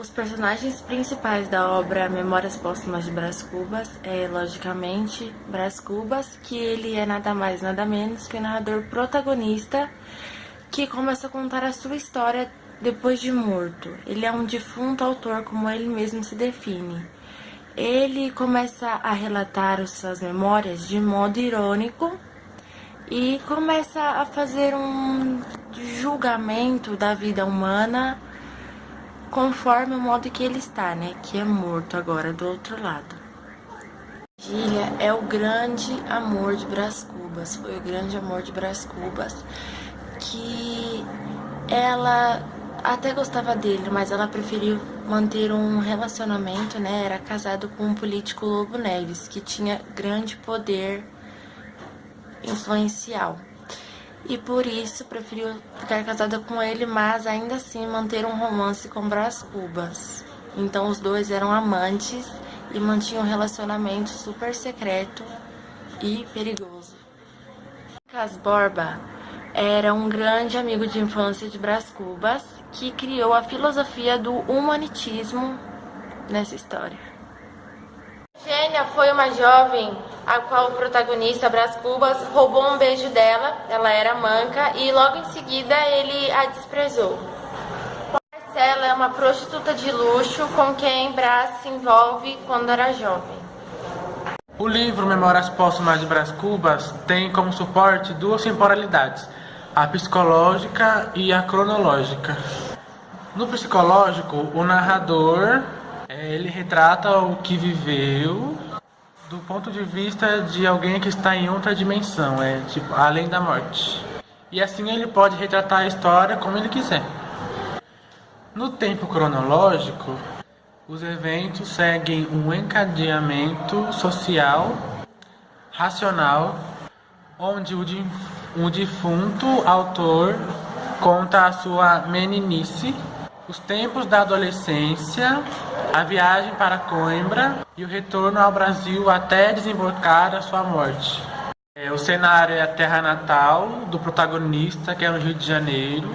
Os personagens principais da obra Memórias Póstumas de Brás Cubas é, logicamente, Brás Cubas, que ele é nada mais nada menos que o narrador protagonista que começa a contar a sua história depois de morto. Ele é um defunto autor, como ele mesmo se define. Ele começa a relatar as suas memórias de modo irônico e começa a fazer um julgamento da vida humana conforme o modo que ele está, né? Que é morto agora do outro lado. Virgília é o grande amor de Brás Cubas, foi o grande amor de Brás Cubas, que ela até gostava dele, mas ela preferiu manter um relacionamento, né? Era casado com um político Lobo Neves, que tinha grande poder influencial. E por isso preferiu ficar casada com ele, mas ainda assim manter um romance com Brás Cubas. Então os dois eram amantes e mantinham um relacionamento super secreto e perigoso. Lucas Borba era um grande amigo de infância de Brás Cubas que criou a filosofia do humanitismo nessa história. Gênia foi uma jovem a qual o protagonista, Brás Cubas, roubou um beijo dela, ela era manca, e logo em seguida ele a desprezou. Marcela é uma prostituta de luxo com quem Brás se envolve quando era jovem. O livro Memórias Póstumas de Brás Cubas tem como suporte duas temporalidades, a psicológica e a cronológica. No psicológico, o narrador ele retrata o que viveu do ponto de vista de alguém que está em outra dimensão, tipo além da morte. E assim ele pode retratar a história como ele quiser. No tempo cronológico, os eventos seguem um encadeamento social, racional, onde o defunto autor conta a sua meninice, os tempos da adolescência, a viagem para Coimbra e o retorno ao Brasil até desembocar a sua morte. O cenário é a terra natal do protagonista, que é no Rio de Janeiro.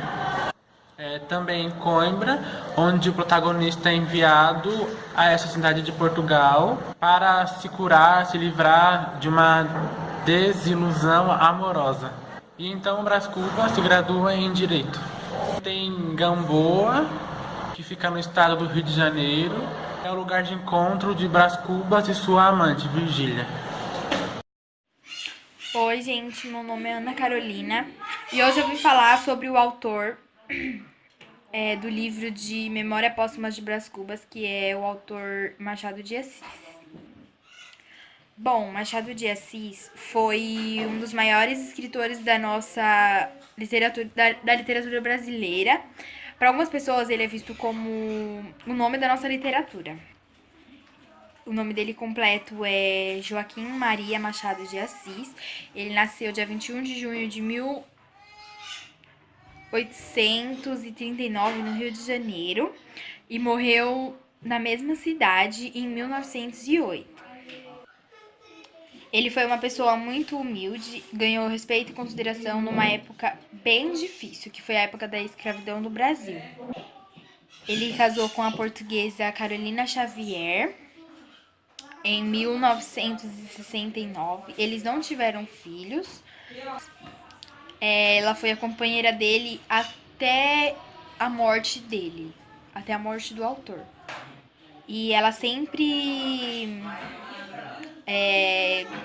Também em Coimbra, onde o protagonista é enviado a essa cidade de Portugal para se curar, se livrar de uma desilusão amorosa. E então Brás Cubas se gradua em Direito. Tem Gamboa, que fica no estado do Rio de Janeiro, é o lugar de encontro de Brás Cubas e sua amante, Virgília. Oi, gente, meu nome é Ana Carolina e hoje eu vim falar sobre o autor do livro de Memória Póstuma de Brás Cubas, que é o autor Machado de Assis. Bom, Machado de Assis foi um dos maiores escritores da nossa literatura, da literatura brasileira. Para algumas pessoas, ele é visto como o nome da nossa literatura. O nome dele completo é Joaquim Maria Machado de Assis. Ele nasceu dia 21 de junho de 1839 no Rio de Janeiro e morreu na mesma cidade em 1908. Ele foi uma pessoa muito humilde, ganhou respeito e consideração numa época bem difícil, que foi a época da escravidão no Brasil. Ele casou com a portuguesa Carolina Xavier em 1969. Eles não tiveram filhos. Ela foi a companheira dele até a morte dele, até a morte do autor. E ela sempre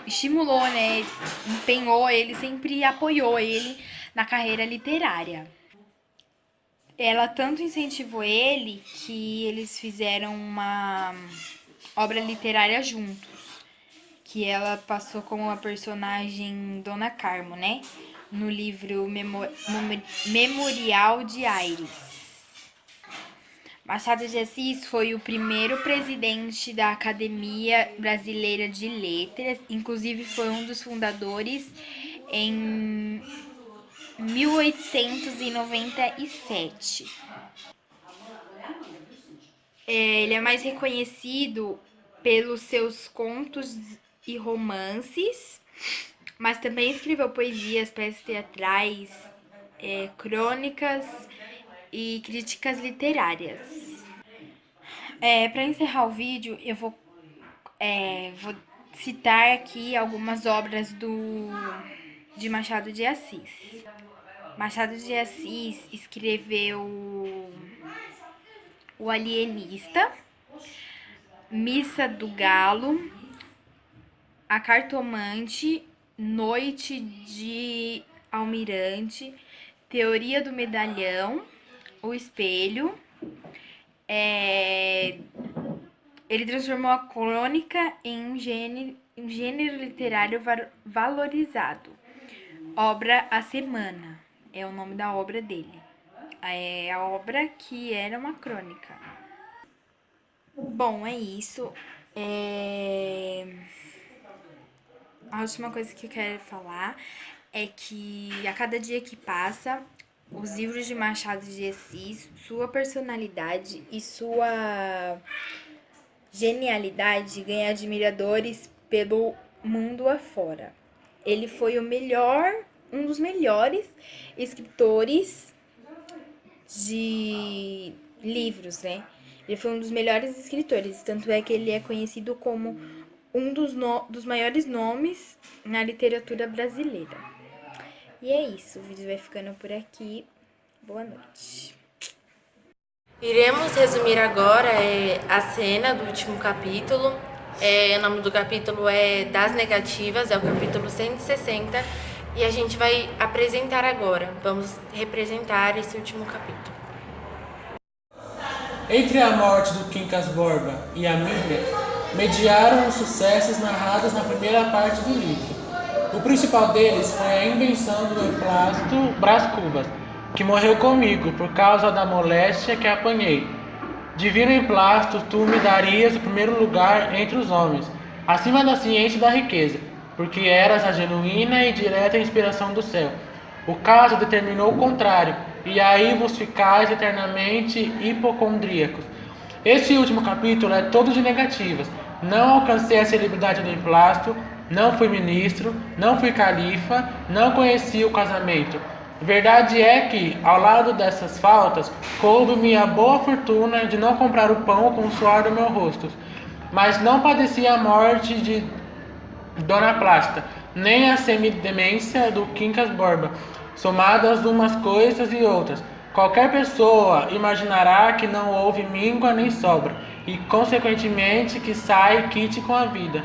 estimulou, né, empenhou ele, sempre apoiou ele na carreira literária. Ela tanto incentivou ele que eles fizeram uma obra literária juntos, que ela passou como a personagem Dona Carmo, né, no livro Memorial de Aires. Machado de Assis foi o primeiro presidente da Academia Brasileira de Letras, inclusive foi um dos fundadores em 1897. Ele é mais reconhecido pelos seus contos e romances, mas também escreveu poesias, peças teatrais, crônicas e críticas literárias. Para encerrar o vídeo, eu vou citar aqui algumas obras de Machado de Assis. Machado de Assis escreveu O Alienista, Missa do Galo, A Cartomante, Noite de Almirante, Teoria do Medalhão, O Espelho. Ele transformou a crônica em um gênero literário valorizado. Obra A Semana é o nome da obra dele. É a obra que era uma crônica. Bom, é isso. A última coisa que eu quero falar é que a cada dia que passa, os livros de Machado de Assis, sua personalidade e sua genialidade ganham admiradores pelo mundo afora. Ele foi um dos melhores escritores de livros, né? Ele foi um dos melhores escritores, tanto é que ele é conhecido como um dos maiores nomes na literatura brasileira. E é isso, o vídeo vai ficando por aqui. Boa noite. Iremos resumir agora a cena do último capítulo. O nome do capítulo é Das Negativas, é o capítulo 160. E a gente vai apresentar agora. Vamos representar esse último capítulo. Entre a morte do Quincas Borba e a Miriam, mediaram os sucessos narrados na primeira parte do livro. O principal deles foi a invenção do emplasto Brás Cubas, que morreu comigo por causa da moléstia que apanhei. Divino emplasto, tu me darias o primeiro lugar entre os homens, acima da ciência e da riqueza, porque eras a genuína e direta inspiração do céu. O caso determinou o contrário, e aí vos ficais eternamente hipocondríacos. Este último capítulo é todo de negativas. Não alcancei a celebridade do emplasto, não fui ministro, não fui califa, não conheci o casamento. Verdade é que, ao lado dessas faltas, coube-me a boa fortuna de não comprar o pão com o suor do meu rosto. Mas não padeci a morte de Dona Plasta, nem a semidemência do Quincas Borba, somadas umas coisas e outras. Qualquer pessoa imaginará que não houve míngua nem sobra, e consequentemente que sai quite com a vida.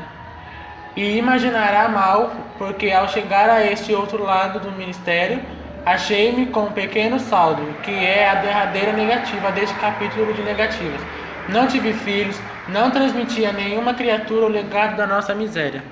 E imaginará mal, porque ao chegar a este outro lado do ministério, achei-me com um pequeno saldo, que é a derradeira negativa deste capítulo de negativas. Não tive filhos, não transmiti a nenhuma criatura o legado da nossa miséria.